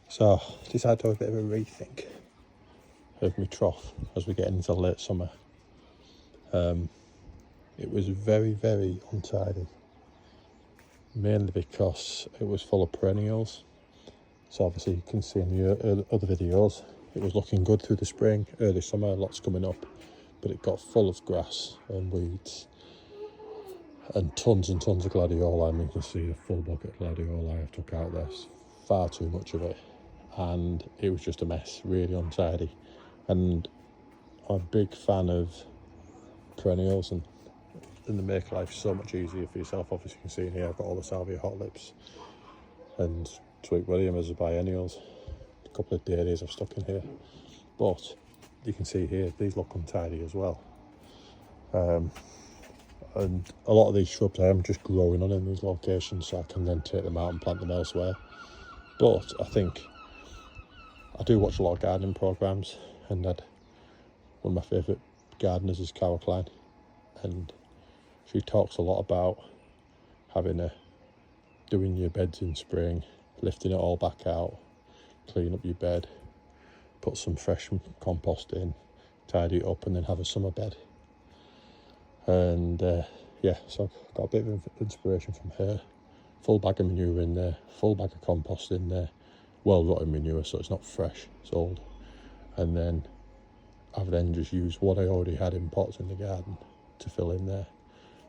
So decided to have a bit of a rethink of my trough as we get into late summer. It was very, very untidy, mainly because it was full of perennials. So obviously you can see in the other videos, it was looking good through the spring, early summer, lots coming up, but it got full of grass and weeds and tons of gladioli. I mean, you can see a full bucket of gladioli I took out. There's far too much of it, and it was just a mess, really untidy. And I'm a big fan of perennials, and they make life so much easier for yourself. Obviously you can see in here I've got all the salvia hot lips and Sweet William as a biennials, a couple of dahlias I've stuck in here, but you can see here these look untidy as well. And a lot of these shrubs I am just growing on in these locations, so I can then take them out and plant them elsewhere. But I think I do watch a lot of gardening programs, and one of my favourite gardeners is Carol Klein, and she talks a lot about doing your beds in spring, lifting it all back out, clean up your bed, put some fresh compost in, tidy it up, and then have a summer bed. And so I've got a bit of inspiration from her. Full bag of manure in there, full bag of compost in there, well rotten manure, so it's not fresh, it's old. And then I've just used what I already had in pots in the garden to fill in there.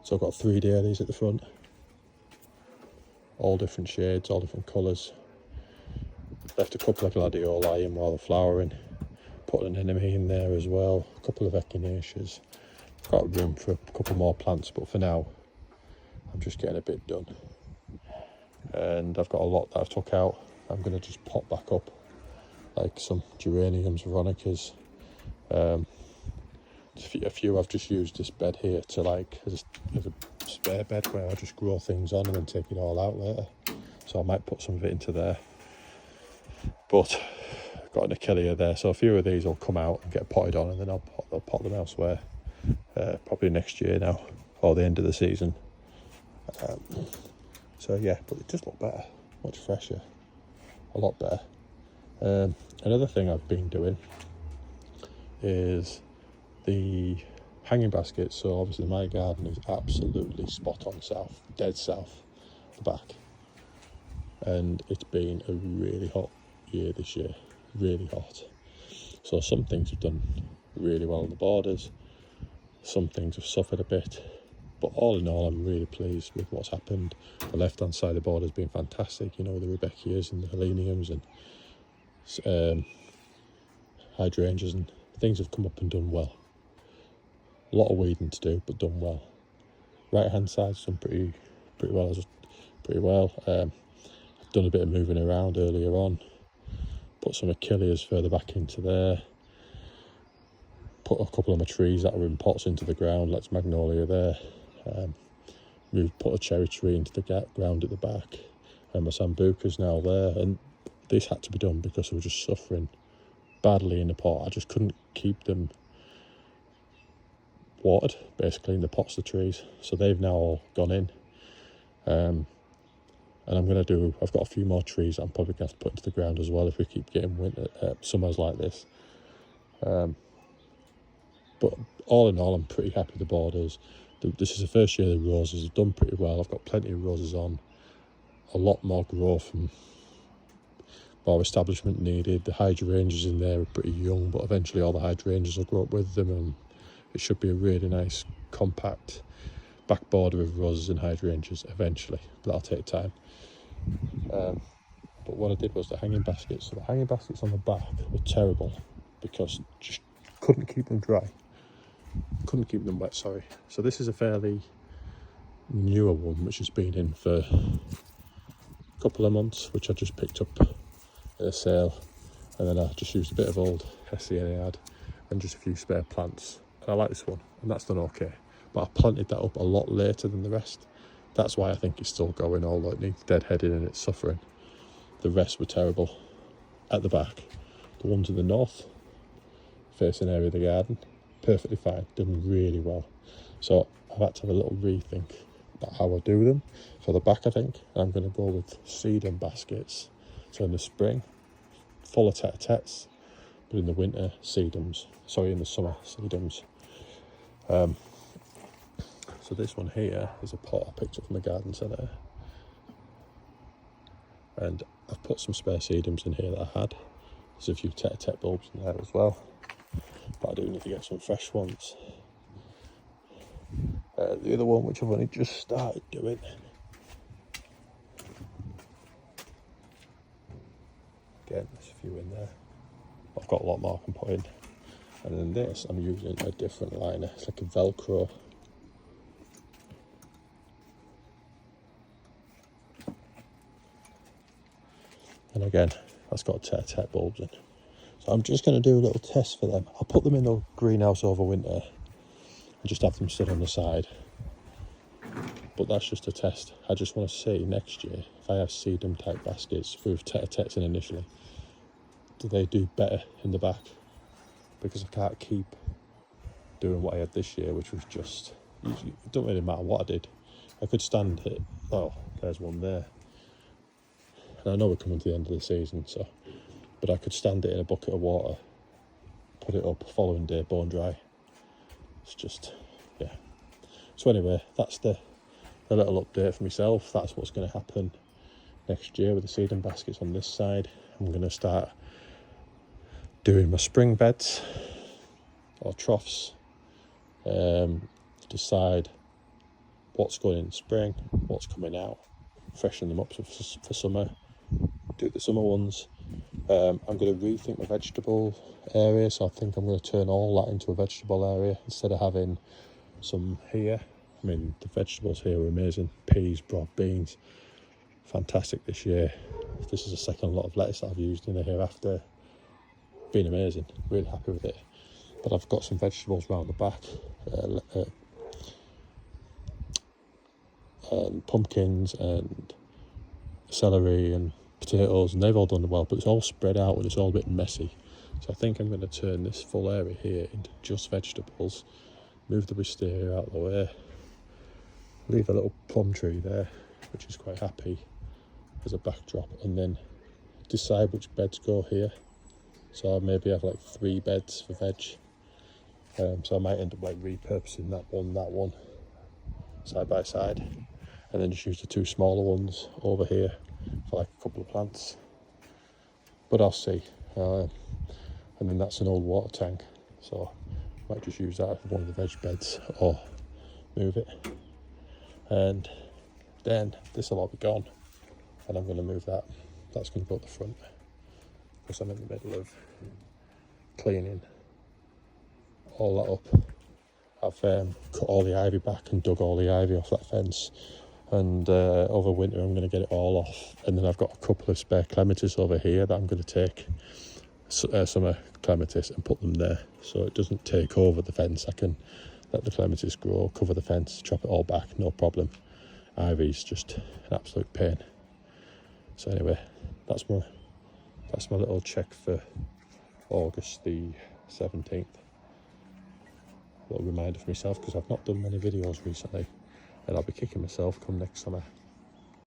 So I've got 3 dahlias at the front, all different shades, all different colours. Left a couple of gladioli in while they're flowering, put an anemone in there as well, a couple of echinaceas. Got room for a couple more plants, but for now I'm just getting a bit done. And I've got a lot that I've took out. I'm going to just pop back up, like some geraniums, veronicas. A few I've just used this bed here to as a spare bed where I just grow things on and then take it all out later. So I might put some of it into there. But I've got an Achillea there, so a few of these will come out and get potted on, and then I'll pot them elsewhere. Probably next year now, or the end of the season. So yeah, but it just looked better, much fresher, a lot better. Another thing I've been doing is the hanging baskets. So obviously my garden is absolutely spot on south, dead south, the back. And it's been a really hot year this year, really hot. So some things have done really well on the borders, some things have suffered a bit, but all in all I'm really pleased with what's happened. The left hand side of the border has been fantastic, the Rebecchias and the Heleniums and hydrangeas, and things have come up and done well. A lot of weeding to do, but done well. Right hand side's done pretty well. I've done a bit of moving around earlier on, put some Achilleas further back into there, put a couple of my trees that were in pots into the ground, Lex Magnolia there, put a cherry tree into the ground at the back, and my Sambuca's now there. And this had to be done because I was just suffering badly in the pot. I just couldn't keep them watered, basically, in the pots, the trees. So they've now all gone in. And I've got a few more trees that I'm probably going to have to put into the ground as well if we keep getting summers like this. But all in all, I'm pretty happy with the borders. This is the first year the roses have done pretty well. I've got plenty of roses on, a lot more growth and more establishment needed. The hydrangeas in there are pretty young, but eventually all the hydrangeas will grow up with them, and it should be a really nice, compact back border of roses and hydrangeas eventually, but that'll take time. But what I did was the hanging baskets. So the hanging baskets on the back were terrible because just couldn't keep them dry. Couldn't keep them wet, sorry. So this is a fairly newer one, which has been in for a couple of months, which I just picked up at a sale. And then I just used a bit of old Hessia I had and just a few spare plants. And I like this one, and that's done okay. But I planted that up a lot later than the rest. That's why I think it's still going, although it needs deadheading and it's suffering. The rest were terrible. At the back, the ones in the north, facing area of the garden, perfectly fine, done really well. So I've had to have a little rethink about how I do them. For the back, I think I'm going to go with seed and baskets. So in the spring, full of tete-a-tetes, but in the winter, sedums. Sorry, in the summer, sedums. So this one here is a pot I picked up from a garden centre, and I've put some spare sedums in here that I had. There's a few tete-a-tete bulbs in there as well, but I do need to get some fresh ones. The other one, which I've only just started doing, again, there's a few in there. I've got a lot more I can put in. And then this, I'm using a different liner. It's like a Velcro. And again, that's got tete-a-tete bulbs in. So I'm just going to do a little test for them. I'll put them in the greenhouse over winter and just have them sit on the side. But that's just a test. I just want to see next year, if I have sedum type baskets with tete-a-tetes in initially, do they do better in the back? Because I can't keep doing what I had this year, which was just, it don't really matter what I did. I could stand it. Oh, there's one there. And I know we're coming to the end of the season, so, but I could stand it in a bucket of water, put it up, following day, bone dry. It's just, yeah. So anyway, that's the little update for myself. That's what's going to happen next year with the sedum baskets on this side. I'm going to start doing my spring beds or troughs, decide what's going in spring, what's coming out, freshen them up for summer, do the summer ones. I'm going to rethink my vegetable area, so I think I'm going to turn all that into a vegetable area instead of having some here. I mean, the vegetables here are amazing. Peas, broad beans, fantastic this year. This is the second lot of lettuce that I've used in here after. Been amazing, really happy with it. But I've got some vegetables around the back, and pumpkins and celery and potatoes, and they've all done well, but it's all spread out and it's all a bit messy. So I think I'm going to turn this full area here into just vegetables, move the wisteria out of the way, leave a little plum tree there, which is quite happy as a backdrop, and then decide which beds go here. So I maybe have like 3 beds for veg. So I might end up like repurposing that one, side by side, and then just use the 2 smaller ones over here for like a couple of plants. But I'll see. And then that's an old water tank, so I might just use that for one of the veg beds or move it. And then this will all be gone, and I'm going to move that. That's going to go at the front, because I'm in the middle of cleaning all that up. I've cut all the ivy back and dug all the ivy off that fence, and over winter I'm going to get it all off. And then I've got a couple of spare clematis over here that I'm going to take, summer clematis, and put them there so it doesn't take over the fence. I can let the clematis grow, cover the fence, chop it all back, no problem. Ivy's just an absolute pain. So anyway, that's my little check for August the 17th. A little reminder for myself, because I've not done many videos recently, and I'll be kicking myself come next summer.